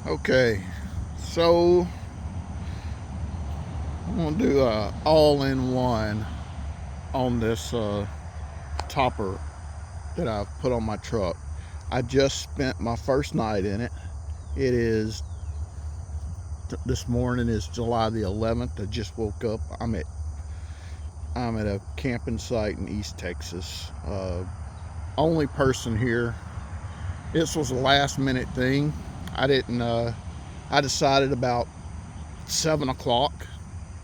Okay, so I'm gonna do a all-in-one on this topper that I've put on my truck. I just spent my first night in it. It is this morning is July the 11th. I just woke up. I'm at a camping site in East Texas. Only person here. This was a last minute thing. I didn't. I decided about 7 o'clock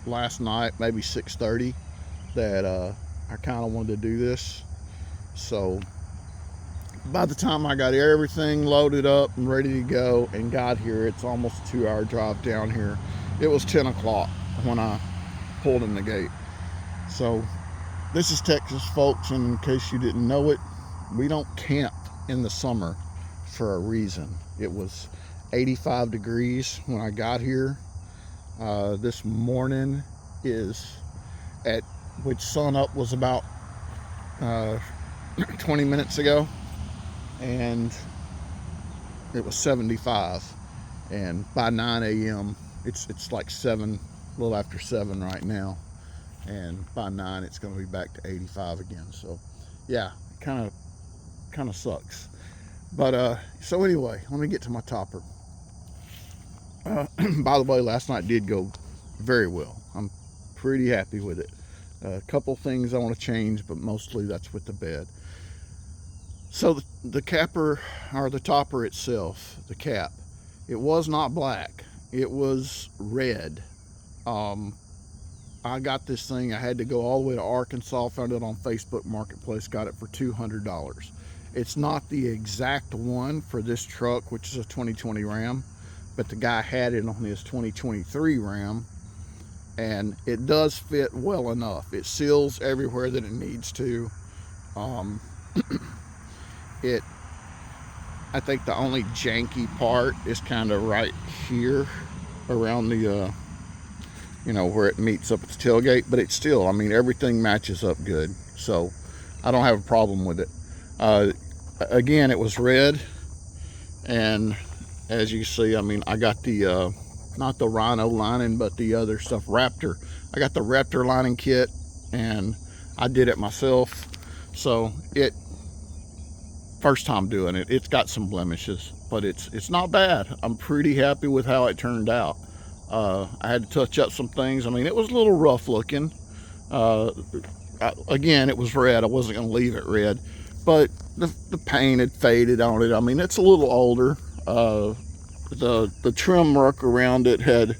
last night, maybe 6:30, that I kind of wanted to do this. So by the time I got everything loaded up and ready to go and got here, it's almost a 2-hour drive down here. It was 10 o'clock when I pulled in the gate. So this is Texas, folks, and in case you didn't know it, we don't camp in the summer for a reason. It was 85 degrees when I got here. This morning is at which sun up was about 20 minutes ago, and it was 75, and by 9 a.m. it's like 7, a little after 7 right now, and by 9 it's going to be back to 85 again. So yeah, kind of sucks. But so anyway, let me get to my topper. By the way, last night did go very well. I'm pretty happy with it. A couple things I want to change, but mostly that's with the bed. So the capper, or the topper itself, the cap, it was not black. It was red. I got this thing. I had to go all the way to Arkansas, found it on Facebook Marketplace, got it for $200. It's not the exact one for this truck, which is a 2020 Ram, but the guy had it on his 2023 Ram, and it does fit well enough. It seals everywhere that it needs to. I think the only janky part is kind of right here around the where it meets up at the tailgate, but it's still, I mean, everything matches up good, so I don't have a problem with it. Again, it was red, and as you see, I mean, I got the not the Rhino lining, but the other stuff, Raptor. I got the Raptor lining kit, and I did it myself. So first time doing it, it's got some blemishes, but it's not bad. I'm pretty happy with how it turned out. I had to touch up some things. I mean, it was a little rough looking. Again, it was red. I wasn't going to leave it red, but the paint had faded on it. I mean, it's a little older. The trim work around it had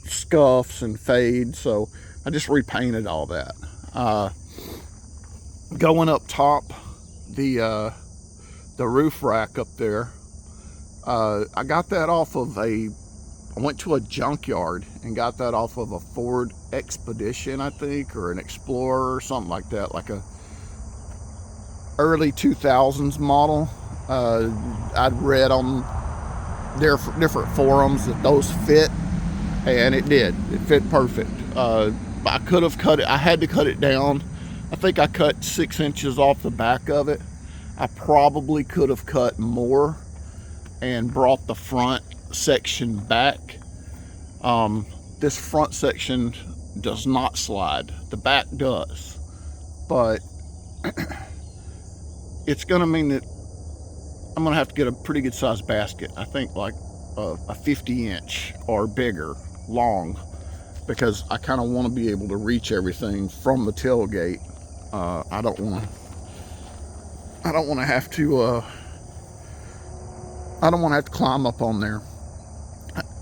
scuffs and fades, so I just repainted all that. Going up top, the roof rack up there, I got that off of I went to a junkyard and got that off of a Ford Expedition, I think, or an Explorer or something like that, like a early 2000s model. I'd read on different forums that those fit, and it did. It fit perfect. I could have cut it. I had to cut it down. I think I cut 6 inches off the back of it. I probably could have cut more and brought the front section back. This front section does not slide. The back does, but it's going to mean that I'm going to have to get a pretty good sized basket. I think like a 50-inch or bigger, long, because I kind of want to be able to reach everything from the tailgate. I don't want to have to. I don't want to have to climb up on there,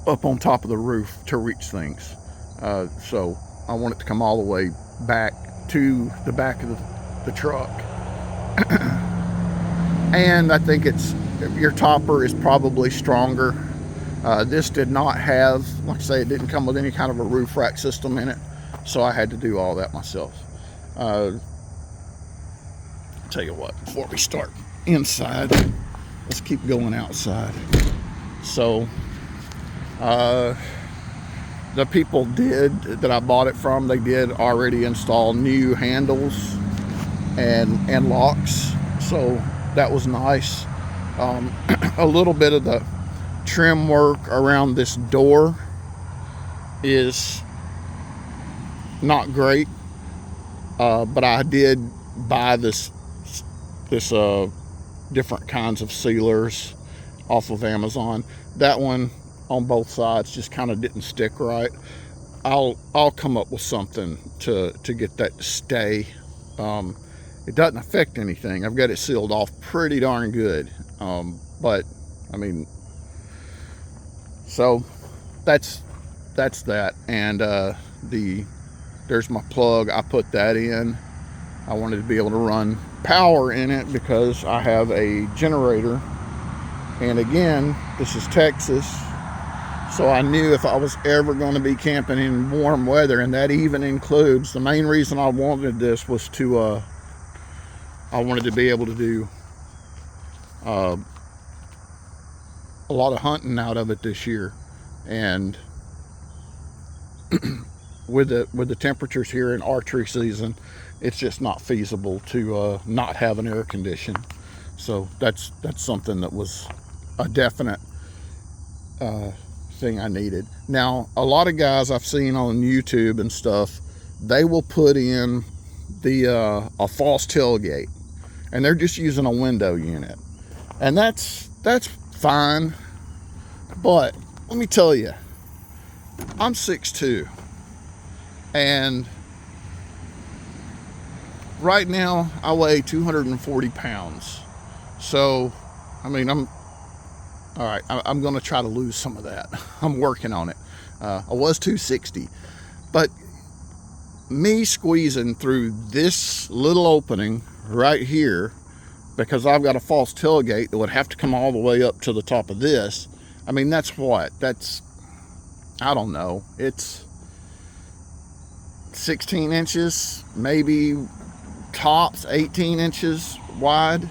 up on top of the roof to reach things. So I want it to come all the way back to the back of the truck. And I think your topper is probably stronger. This did not have, like I say, it didn't come with any kind of a roof rack system in it, so I had to do all that myself. Tell you what, before we start inside, let's keep going outside. So the people that I bought it from, they did already install new handles and locks, so that was nice. A little bit of the trim work around this door is not great, but I did buy this different kinds of sealers off of Amazon. That one on both sides just kind of didn't stick right. I'll come up with something to get that to stay. It doesn't affect anything. I've got it sealed off pretty darn good. But I mean, so that's that. And there's my plug. I put that in. I wanted to be able to run power in it because I have a generator. And again, this is Texas, so I knew if I was ever going to be camping in warm weather, and that even includes, the main reason I wanted this was to I wanted to be able to do a lot of hunting out of it this year. And with the temperatures here in archery season, it's just not feasible to not have an air condition. So that's something that was a definite thing I needed. Now, a lot of guys I've seen on YouTube and stuff, they will put in a false tailgate, and they're just using a window unit, and that's fine. But let me tell you, I'm 6'2", and right now I weigh 240 pounds. So, I mean, I'm going to try to lose some of that. I'm working on it. I was 260, but me squeezing through this little opening right here, because I've got a false tailgate that would have to come all the way up to the top of this. I mean, that's, I don't know, it's 16 inches, maybe tops 18 inches wide.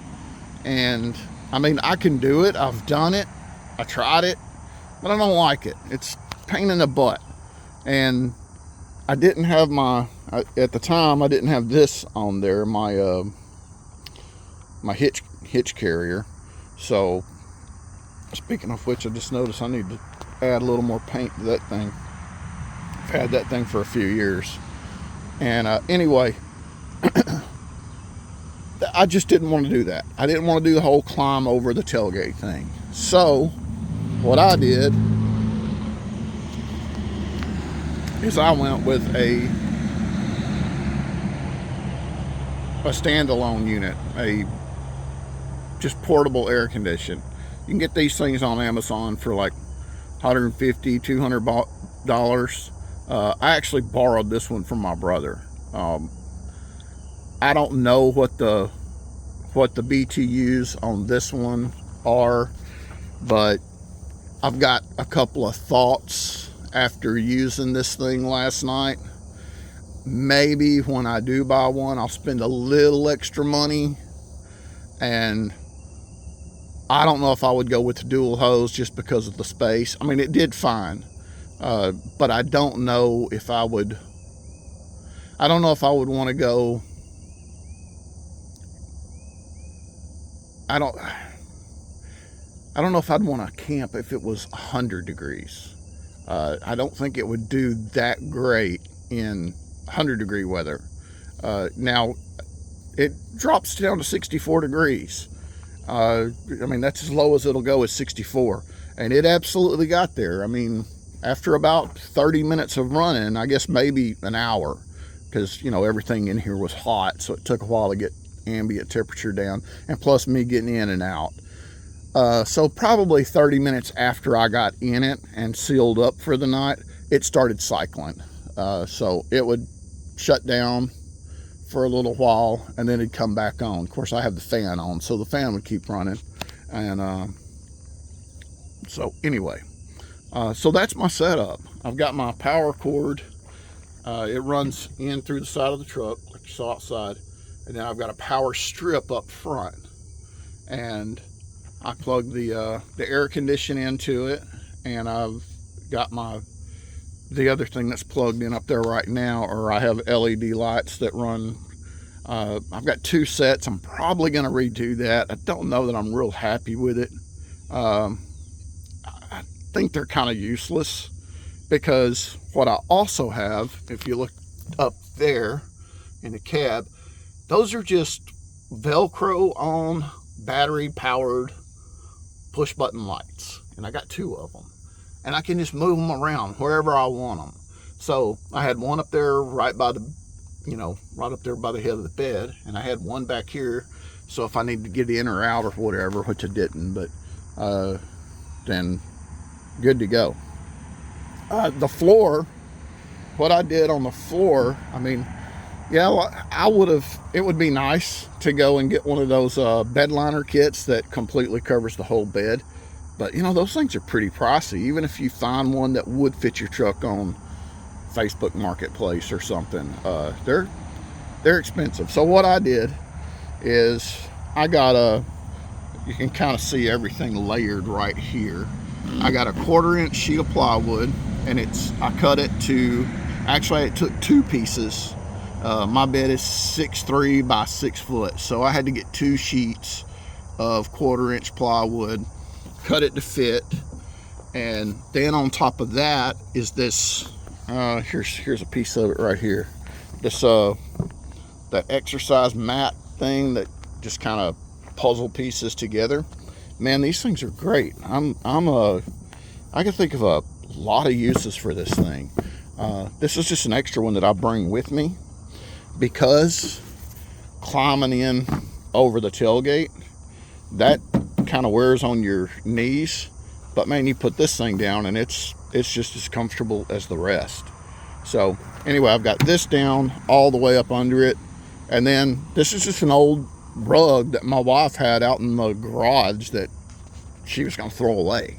And I mean, I can do it. I've done it. I tried it, but I don't like it. It's a pain in the butt. And I didn't have at the time, I didn't have this on there, my hitch carrier. So, speaking of which, I just noticed I need to add a little more paint to that thing. I've had that thing for a few years. And anyway, I just didn't want to do that. I didn't want to do the whole climb over the tailgate thing. So what I did is I went with a standalone unit, a just portable air condition. You can get these things on Amazon for like $150, $200. I actually borrowed this one from my brother. I don't know what the BTUs on this one are, but I've got a couple of thoughts after using this thing last night. Maybe when I do buy one, I'll spend a little extra money, and I don't know if I would go with the dual hose just because of the space. I mean, it did fine, but I don't know if I would want to go. I don't know if I'd want to camp if it was 100 degrees. I don't think it would do that great in 100-degree weather. Now, it drops down to 64 degrees. I mean, that's as low as it'll go, is 64. And it absolutely got there. I mean, after about 30 minutes of running, I guess maybe an hour, because, you know, everything in here was hot, so it took a while to get ambient temperature down, and plus me getting in and out. So probably 30 minutes after I got in it and sealed up for the night, it started cycling. So it would shut down for a little while, and then it'd come back on. Of course, I have the fan on, so the fan would keep running. And so anyway, so that's my setup. I've got my power cord. It runs in through the side of the truck, like you saw outside. And then I've got a power strip up front, and I plug the air conditioning into it, and I've got the other thing that's plugged in up there right now, or I have LED lights that run. I've got 2 sets. I'm probably going to redo that. I don't know that I'm real happy with it. think they're kind of useless, because what I also have, if you look up there in the cab, those are just Velcro on battery powered push button lights, and I got 2 of them, and I can just move them around wherever I want them. So I had one up there right by the, right up there by the head of the bed, and I had one back here, so if I need to get in or out or whatever, which I didn't, but then good to go. The floor, what I did on the floor, I mean, yeah, I would have, it would be nice to go and get one of those bed liner kits that completely covers the whole bed. But, those things are pretty pricey. Even if you find one that would fit your truck on Facebook Marketplace or something, they're expensive. So what I did is I got you can kind of see everything layered right here. I got a 1/4-inch sheet of plywood, and I cut it to, actually it took 2 pieces. My bed is 6'3" by 6 foot, so I had to get 2 sheets of 1/4-inch plywood, cut it to fit, and then on top of that is this. Here's a piece of it right here. This that exercise mat thing that just kind of puzzle pieces together. Man, these things are great. I can think of a lot of uses for this thing. This is just an extra one that I bring with me, because climbing in over the tailgate, that kind of wears on your knees. But man, you put this thing down and it's just as comfortable as the rest. So anyway, I've got this down all the way up under it, and then this is just an old rug that my wife had out in the garage that she was going to throw away.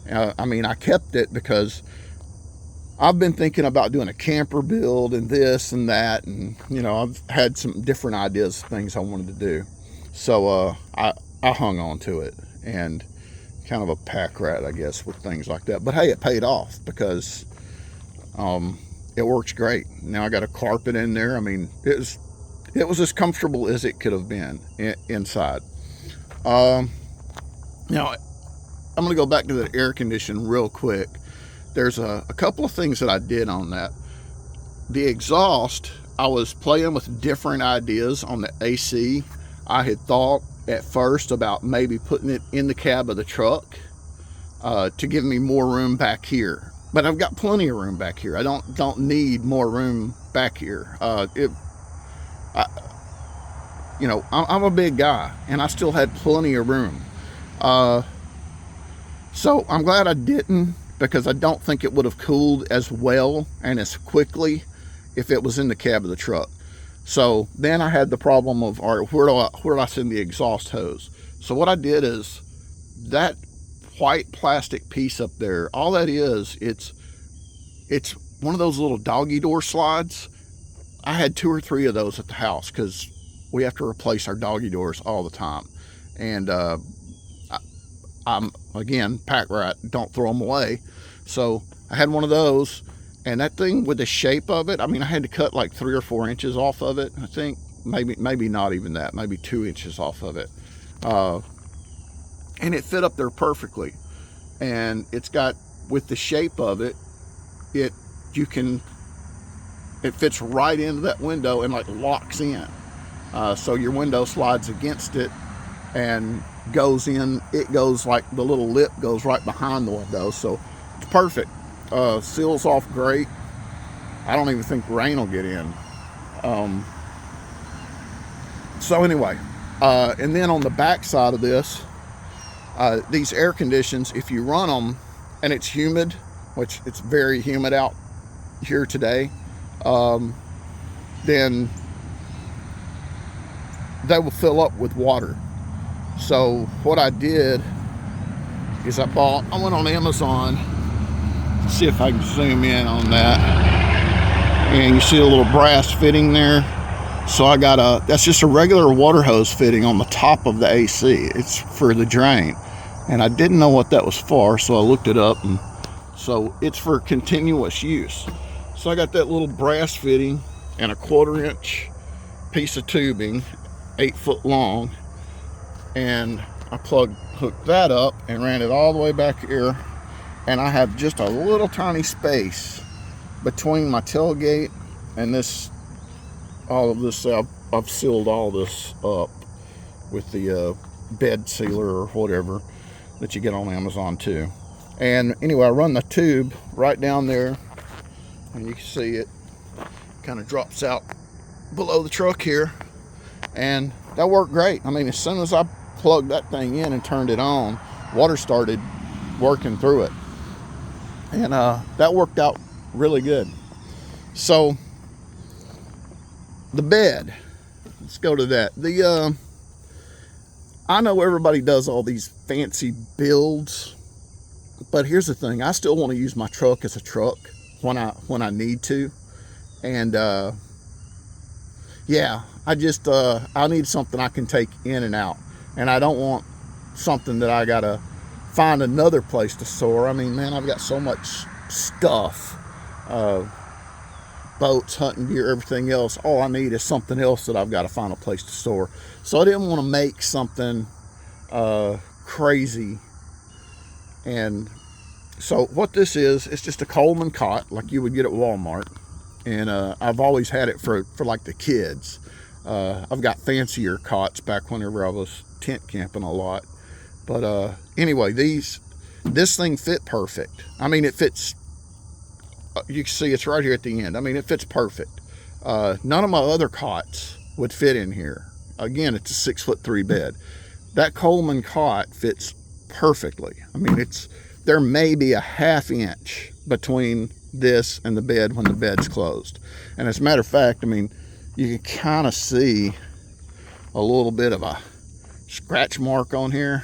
I mean, I kept it because I've been thinking about doing a camper build and this and that, and I've had some different ideas of things I wanted to do. So I hung on to it, and kind of a pack rat, I guess, with things like that. But hey, it paid off, because it works great. Now I got a carpet in there. I mean, it was as comfortable as it could have been inside. Now I'm going to go back to the air conditioning real quick. There's a couple of things that I did on that. The exhaust, I was playing with different ideas on the AC. I had thought at first about maybe putting it in the cab of the truck to give me more room back here. But I've got plenty of room back here. I don't need more room back here. I'm a big guy, and I still had plenty of room. So I'm glad I didn't, because I don't think it would have cooled as well and as quickly if it was in the cab of the truck. So then I had the problem of, all right, where do I send the exhaust hose? So what I did is, that white plastic piece up there, all that is, it's one of those little doggy door slides. I had 2 or 3 of those at the house, because we have to replace our doggy doors all the time. And I'm, again, pack rat, don't throw them away. So I had one of those, and that thing, with the shape of it, I mean, I had to cut like 3 or 4 inches off of it. I think maybe not even that, maybe 2 inches off of it. And it fit up there perfectly. And it's got, with the shape of it, it fits right into that window and like locks in. So your window slides against it and goes in. It goes like, the little lip goes right behind the window, so it's perfect. Seals off great. I don't even think rain will get in. So anyway, and then on the back side of this, these air conditions, if you run them and it's humid, which it's very humid out here today, then they will fill up with water. So what I did is I went on Amazon, see if I can zoom in on that, and you see a little brass fitting there. So I got that's just a regular water hose fitting on the top of the AC. It's for the drain, and I didn't know what that was for, so I looked it up, and so it's for continuous use. So I got that little brass fitting and a 1/4-inch piece of tubing, 8 foot long, and I hooked that up and ran it all the way back here and I have just a little tiny space between my tailgate and this, all of this. I've sealed all this up with the bed sealer or whatever that you get on Amazon too. And anyway, I run the tube right down there, and you can see it kind of drops out below the truck here, and that worked great. I mean, as soon as I plugged that thing in and turned it on, water started working through it, and that worked out really good. So the bed, let's go to that. I know everybody does all these fancy builds, but here's the thing: I still want to use my truck as a truck when I need to, and yeah, I need something I can take in and out, and I don't want something that I gotta find another place to store. I mean, man, I've got so much stuff, boats, hunting gear, everything else. All I need is something else that I've got to find a place to store. So I didn't want to make something crazy. And so what this is, it's just a Coleman cot like you would get at Walmart. And I've always had it for like the kids. I've got fancier cots back whenever I was tent camping a lot. But anyway, this thing fit perfect. I mean, it fits. You can see it's right here at the end. I mean, it fits perfect. None of my other cots would fit in here. Again, it's a 6'3" bed. That Coleman cot fits perfectly. I mean, there may be a ½ inch between this and the bed when the bed's closed. And as a matter of fact, I mean, you can kind of see a little bit of a scratch mark on here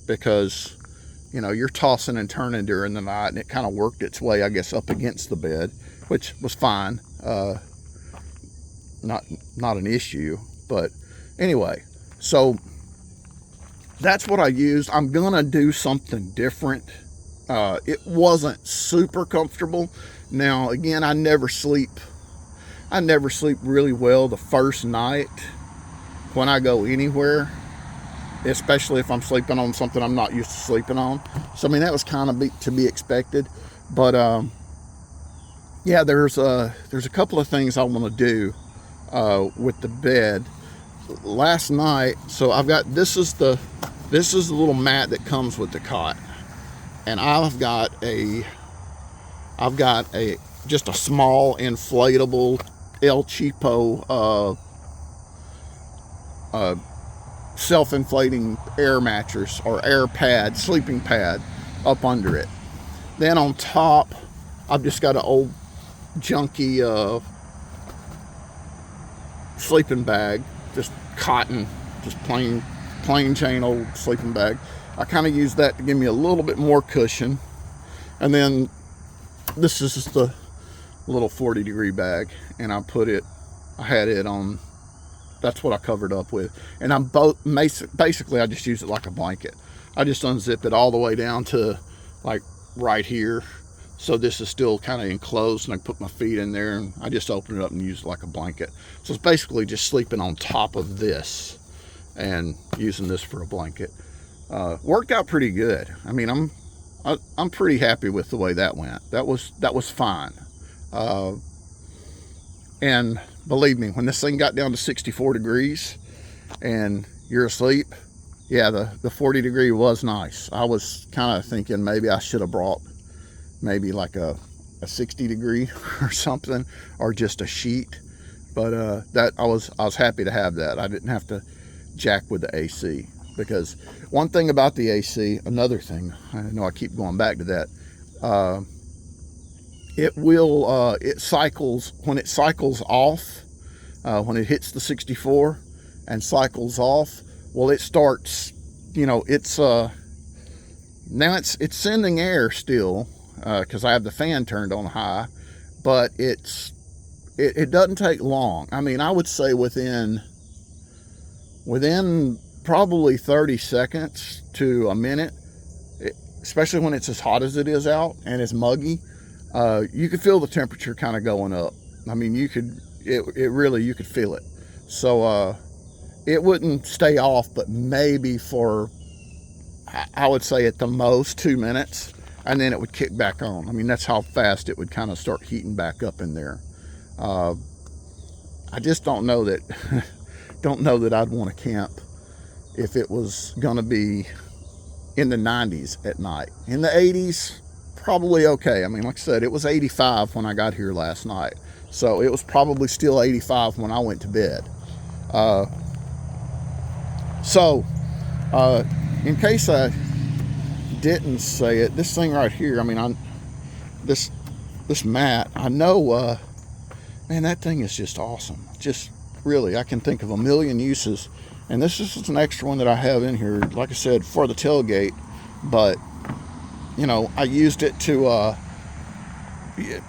because, you know, you're tossing and turning during the night, and it kind of worked its way, I guess, up against the bed, which was fine. Not an issue. But anyway, so that's what I used. I'm gonna do something different. It wasn't super comfortable. Now, again, I never sleep really well the first night when I go anywhere, especially if I'm sleeping on something I'm not used to sleeping on. So I mean, that was kind of to be expected. But yeah, there's a couple of things I want to do with the bed. Last night, so I've got, this is the little mat that comes with the cot, and I've got just a small inflatable El Cheapo self-inflating air mattress or air pad, sleeping pad up under it. Then on top, I've just got an old junky sleeping bag, just cotton, just plain Jane old sleeping bag. I kind of use that to give me a little bit more cushion. And then this is just the little 40-degree bag, and I had it on, that's what I covered up with. And I'm basically I just use it like a blanket. I just unzip it all the way down to like right here. So this is still kind of enclosed, and I put my feet in there, and I just open it up and use it like a blanket. So it's basically just sleeping on top of this and using this for a blanket. Worked out pretty good. I mean, I'm pretty happy with the way that went. That was fine. And believe me, when this thing got down to 64 degrees and you're asleep, yeah, the 40 degree was nice. I was kind of thinking maybe I should have brought maybe like a 60 degree or something, or just a sheet. But that I was happy to have that. I didn't have to jack with the AC, because one thing about the AC, another thing, I know I keep going back to that, it cycles, when it cycles off, when it hits the 64 and cycles off, well, it starts, you know, it's now it's sending air still, because I have the fan turned on high, but it doesn't take long. I mean, I would say within probably 30 seconds to a minute, especially when it's as hot as it is out and it's muggy, you could feel the temperature kind of going up. I mean, you could feel it. So it wouldn't stay off, but maybe for, I would say at the most 2 minutes. and then it would kick back on. I mean, that's how fast it would kind of start heating back up in there. I just don't know that I'd want to camp if it was going to be in the 90s at night. In the 80s, probably okay. I mean, like I said, it was 85 when I got here last night, so it was probably still 85 when I went to bed. In case I didn't say it, this thing right here, I mean, this mat, I know, man, that thing is just awesome. Just really, I can think of a million uses. And this is just an extra one that I have in here, like I said, for the tailgate. But, you know, I used it to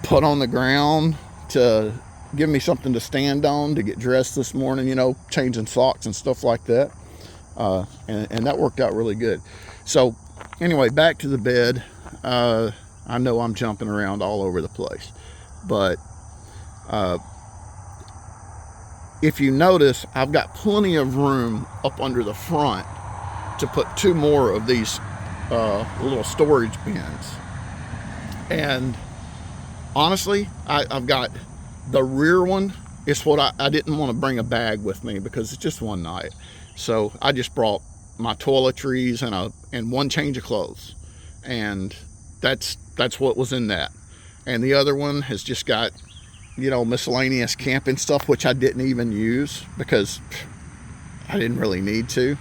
put on the ground, to give me something to stand on, to get dressed this morning, you know, changing socks and stuff like that. And that worked out really good. So, anyway, back to the bed. I know I'm jumping around all over the place. But if you notice, I've got plenty of room up under the front to put 2 more of these little storage bins. And honestly, I've got the rear one. It's what I didn't want to bring a bag with me because it's just one night. So I just brought my toiletries and 1 change of clothes. And that's what was in that. And the other one has just got, you know, miscellaneous camping stuff, which I didn't even use because I didn't really need to.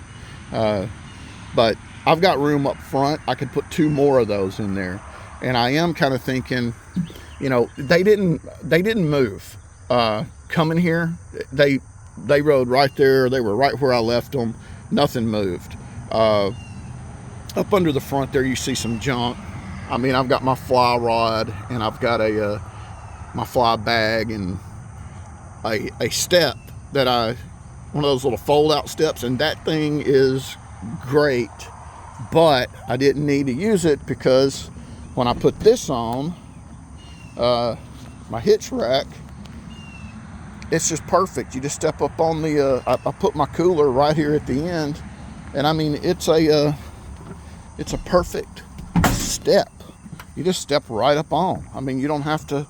But I've got room up front. I could put 2 more of those in there. And I am kind of thinking, you know, they didn't move. Coming here, they rode right there. They were right where I left them. Nothing moved. Up under the front there, you see some junk. I mean, I've got my fly rod, and I've got my fly bag, and a step one of those little fold out steps, and that thing is great, but I didn't need to use it because when I put this on, my hitch rack, it's just perfect. You just step up on the, I put my cooler right here at the end, and I mean, it's a perfect step. You just step right up on. I mean, you don't have to,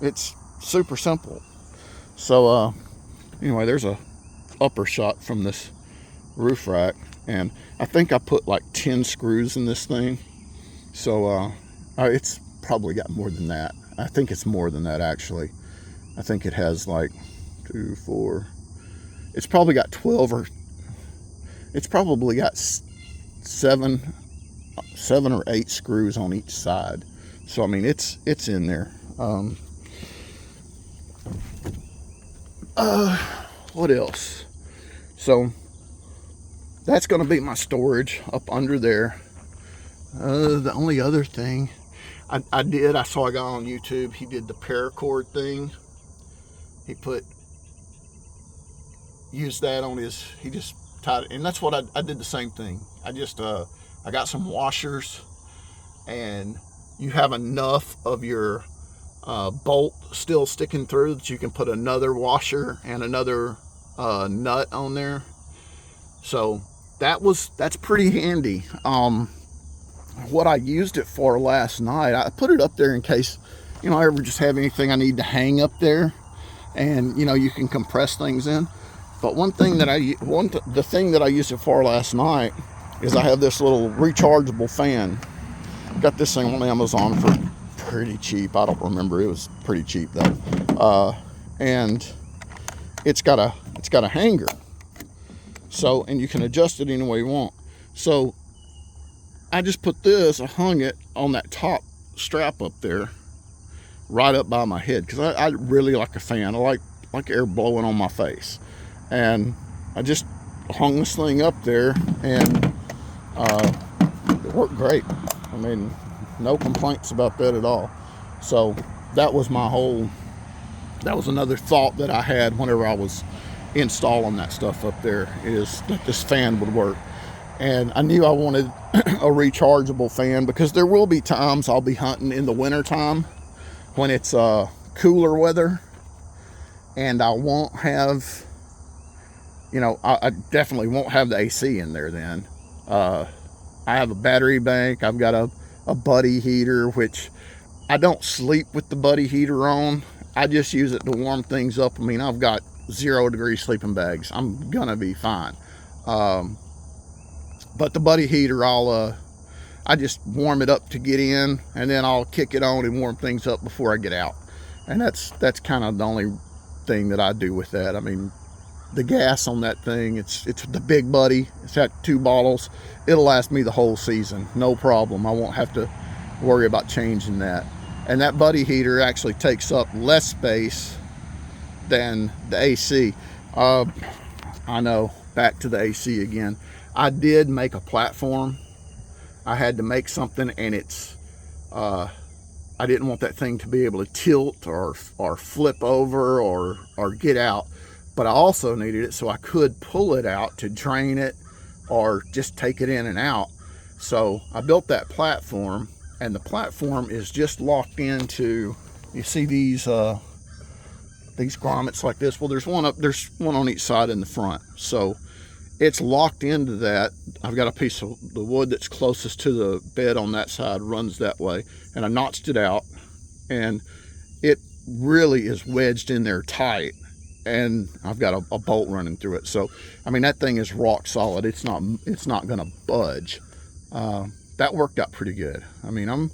it's super simple. So, anyway, there's a upper shot from this roof rack, and I think I put like 10 screws in this thing. So, it's probably got more than that. I think it's more than that, actually. I think it has like 2, 4, it's probably got 12, or it's probably got 7 or 8 screws on each side. So I mean, it's in there. What else? So that's going to be my storage up under there. The only other thing I saw a guy on YouTube, he did the paracord thing. He used that on his, he just tied it, and that's what I did the same thing. I got some washers, and you have enough of your bolt still sticking through that you can put another washer and another nut on there. So that's pretty handy. What I used it for last night, I put it up there in case, you know, I ever just have anything I need to hang up there, and you know, you can compress things in. But the thing that I used it for last night is I have this little rechargeable fan. Got this thing on Amazon for pretty cheap. I don't remember, it was pretty cheap though. And it's got a hanger. So, and you can adjust it any way you want. So I just put this, I hung it on that top strap up there, right up by my head, because I really like a fan. I like air blowing on my face. And I just hung this thing up there, and it worked great. I mean, no complaints about that at all. So that was another thought that I had whenever I was installing that stuff up there, is that this fan would work. And I knew I wanted a rechargeable fan, because there will be times I'll be hunting in the winter time when it's cooler weather, and I won't have, you know, I definitely won't have the AC in there then. I have a battery bank. I've got a buddy heater, which I don't sleep with the buddy heater on. I just use it to warm things up. I mean, I've got 0-degree sleeping bags. I'm gonna be fine. But the buddy heater, I just warm it up to get in, and then I'll kick it on and warm things up before I get out. And that's kind of the only thing that I do with that. I mean, the gas on that thing, it's the Big Buddy. It's got 2 bottles. It'll last me the whole season, no problem. I won't have to worry about changing that. And that buddy heater actually takes up less space than the AC. I know, back to the AC again. I did make a platform. I had to make something, and it's I didn't want that thing to be able to tilt or flip over or get out, but I also needed it so I could pull it out to drain it or just take it in and out. So I built that platform, and the platform is just locked into, you see these grommets like this. Well, there's one on each side in the front, so it's locked into that. I've got a piece of the wood that's closest to the bed on that side, runs that way, and I notched it out, and it really is wedged in there tight, and I've got a bolt running through it. So I mean, that thing is rock solid. It's not gonna budge. That worked out pretty good. I mean, you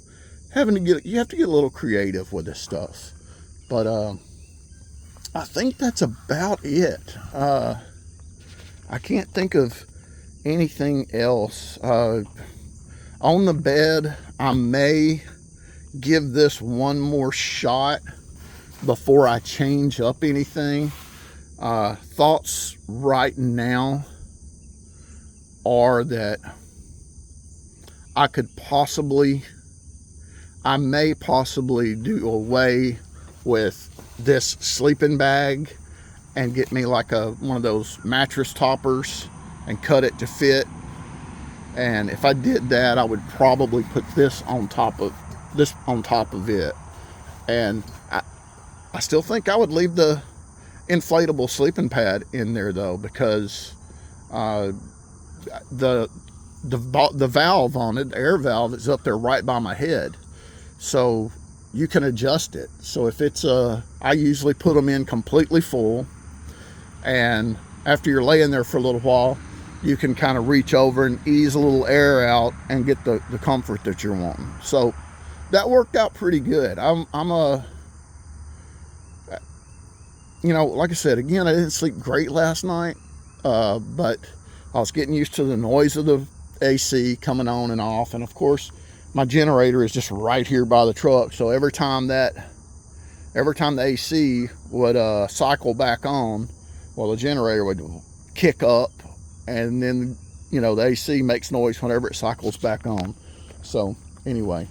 have to get a little creative with this stuff, but I think that's about it. I can't think of anything else. On the bed, I may give this one more shot before I change up anything. Thoughts right now are that I may possibly do away with this sleeping bag and get me like one of those mattress toppers and cut it to fit. And if I did that, I would probably put this on top of it. And I still think I would leave the inflatable sleeping pad in there though, because the valve on it, the air valve, is up there right by my head, so you can adjust it. So if it's I usually put them in completely full, and after you're laying there for a little while, you can kind of reach over and ease a little air out and get the comfort that you're wanting. So that worked out pretty good. You know, like I said, again, I didn't sleep great last night, but I was getting used to the noise of the AC coming on and off, and of course my generator is just right here by the truck, so every time the AC would cycle back on, well, the generator would kick up, and then, you know, the AC makes noise whenever it cycles back on. So anyway,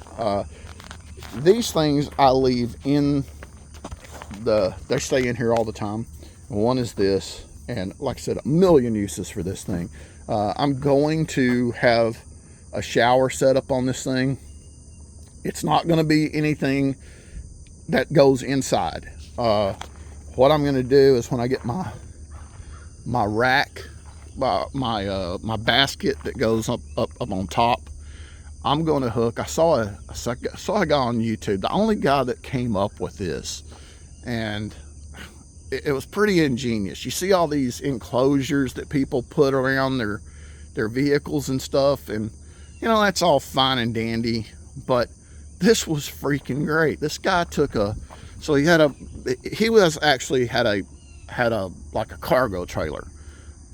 these things I leave in they stay in here all the time. One is this, and like I said, a million uses for this thing. I'm going to have a shower set up on this thing. It's not going to be anything that goes inside. What I'm going to do is, when I get my rack, my basket that goes up on top, I'm going to hook. I saw a guy on YouTube, the only guy that came up with this, and it was pretty ingenious. You see all these enclosures that people put around their vehicles and stuff, and you know, that's all fine and dandy, but this was freaking great. This guy had a like a cargo trailer,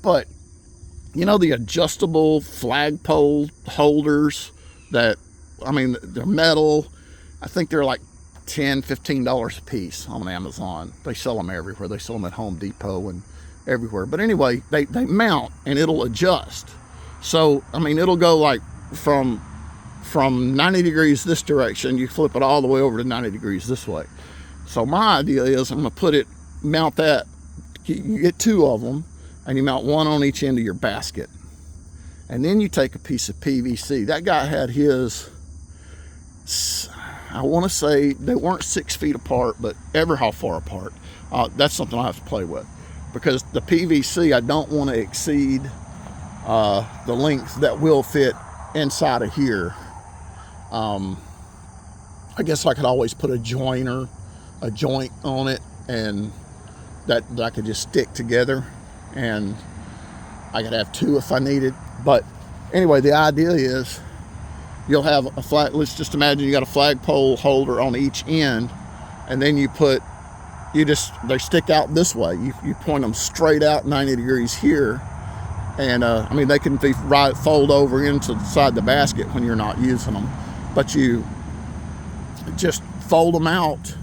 but you know, the adjustable flagpole holders that, I mean, they're metal. I think they're like $10-15 a piece on Amazon. They sell them everywhere. They sell them at Home Depot and everywhere. But anyway, they mount and it'll adjust. So I mean, it'll go like from 90 degrees this direction, you flip it all the way over to 90 degrees this way. So my idea is, I'm going to mount that. You get 2 of them, and you mount one on each end of your basket, and then you take a piece of PVC. That guy had his, I want to say they weren't 6 feet apart, but ever how far apart. That's something I have to play with, because the PVC, I don't want to exceed the length that will fit inside of here. I guess I could always put a joint on it, and that I could just stick together, and I could have two if I needed. But anyway, the idea is you'll have a flag. Let's just imagine you got a flagpole holder on each end, and then they stick out this way. You point them straight out 90 degrees here, and I mean, they can be fold over inside the basket when you're not using them, but you just fold them out,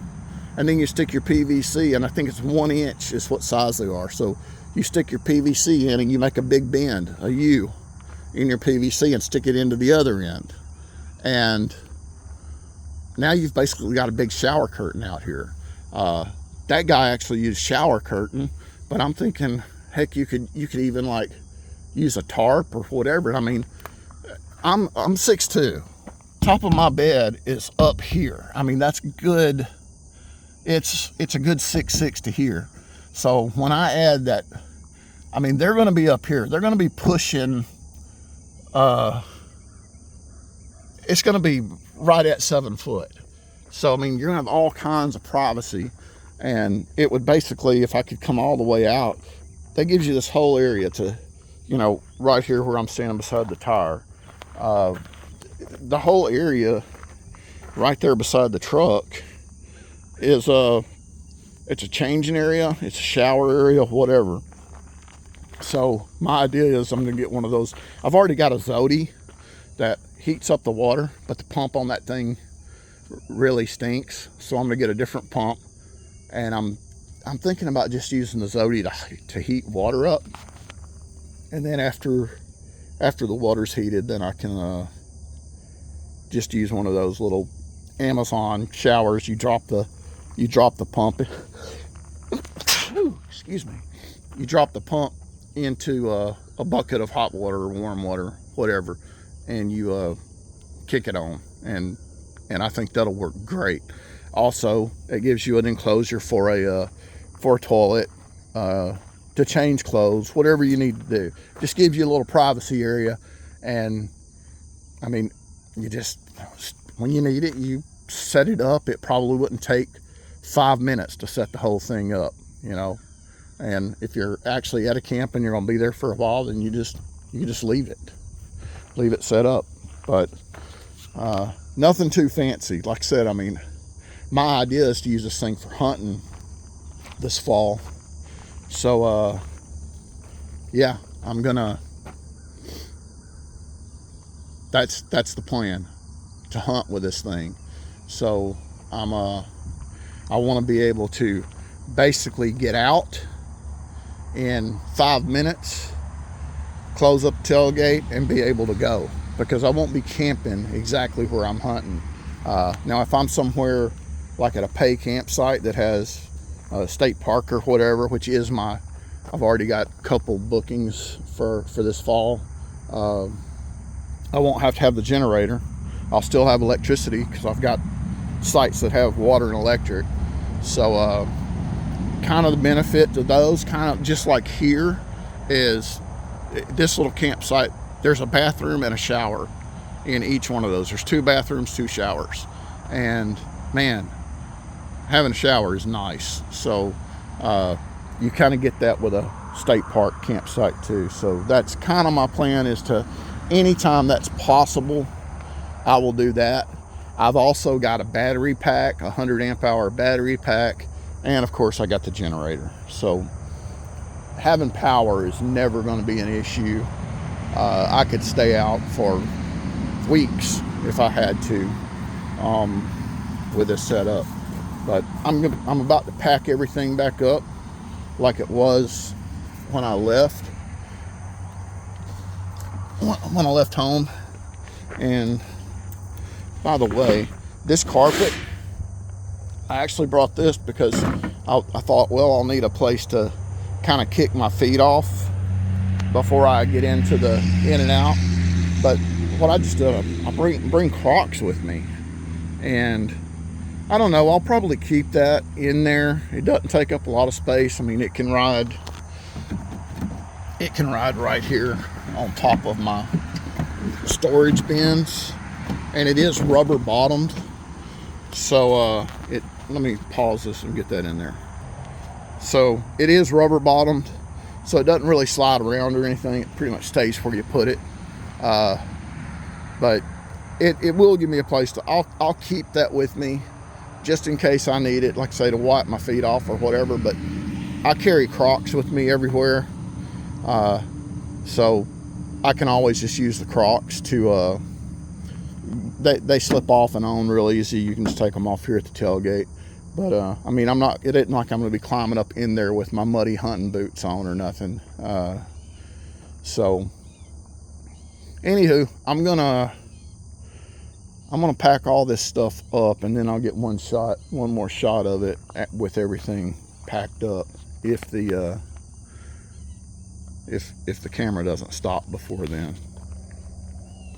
and then you stick your PVC, and I think it's 1 inch is what size they are. So you stick your PVC in, and you make a big bend, a U, in your PVC, and stick it into the other end. And now you've basically got a big shower curtain out here. That guy actually used shower curtain, but I'm thinking, heck, you could even like use a tarp or whatever. I mean, I'm 6'2". Top of my bed is up here. I mean, that's good. It's a good 6'6" to here. So when I add that, I mean, they're going to be up here. They're going to be pushing. It's going to be right at 7 foot. So I mean, you're going to have all kinds of privacy, and it would basically, if I could come all the way out, that gives you this whole area to, right here where I'm standing beside the tire. The whole area right there beside the truck is it's a changing area, it's a shower area, whatever. So my idea is I'm gonna get one of those. I've already got a Zodi that heats up the water, but the pump on that thing really stinks. So I'm gonna get a different pump, and I'm thinking about just using the Zodi to heat water up, and then after the water's heated, then I can just use one of those little Amazon showers. You drop the pump. Excuse me. You drop the pump into a bucket of hot water or warm water, whatever, and you kick it on, and I think that'll work great. Also, it gives you an enclosure for a toilet, to change clothes, whatever you need to do. Just gives you a little privacy area, and I mean, you just, when you need it, you set it up. It probably wouldn't take 5 minutes to set the whole thing up, and if you're actually at a camp and you're going to be there for a while, then you just leave it set up. But nothing too fancy. Like I said, I mean, my idea is to use this thing for hunting this fall. So yeah, I'm gonna, that's the plan, to hunt with this thing. So I want to be able to basically get out in 5 minutes, close up the tailgate, and be able to go, because I won't be camping exactly where I'm hunting. Now if I'm somewhere like at a pay campsite that has a state park or whatever, which is I've already got a couple bookings for this fall, I won't have to have the generator. I'll still have electricity because I've got sites that have water and electric. So kind of the benefit to those, kind of just like here, is this little campsite, there's a bathroom and a shower in each one of those. There's 2 bathrooms, 2 showers, and man, having a shower is nice. So you kind of get that with a state park campsite too. So that's kind of my plan, is to, anytime that's possible, I will do that. I've also got a battery pack, 100 amp hour battery pack, and of course I got the generator. So having power is never going to be an issue. I could stay out for weeks if I had to with this setup. But I'm about to pack everything back up like it was when I left. When I left home. And by the way, this carpet, I actually brought this because I thought, well, I'll need a place to kind of kick my feet off before I get into the in and out. But what I just did, I bring Crocs with me, and I don't know, I'll probably keep that in there. It doesn't take up a lot of space. I mean, it can ride right here on top of my storage bins. and it is rubber bottomed. So let me pause this and get that in there. So it is rubber bottomed, so it doesn't really slide around or anything. It pretty much stays where you put it. But it will give me a place to, I'll keep that with me just in case I need it, like I say, to wipe my feet off or whatever. But I carry Crocs with me everywhere, so I can always just use the Crocs to, they slip off and on real easy. You can just take them off here at the tailgate. But I mean, it isn't like I'm gonna be climbing up in there with my muddy hunting boots on or nothing. So anywho, I'm gonna pack all this stuff up, and then I'll get one more shot of it with everything packed up, if the camera doesn't stop before then.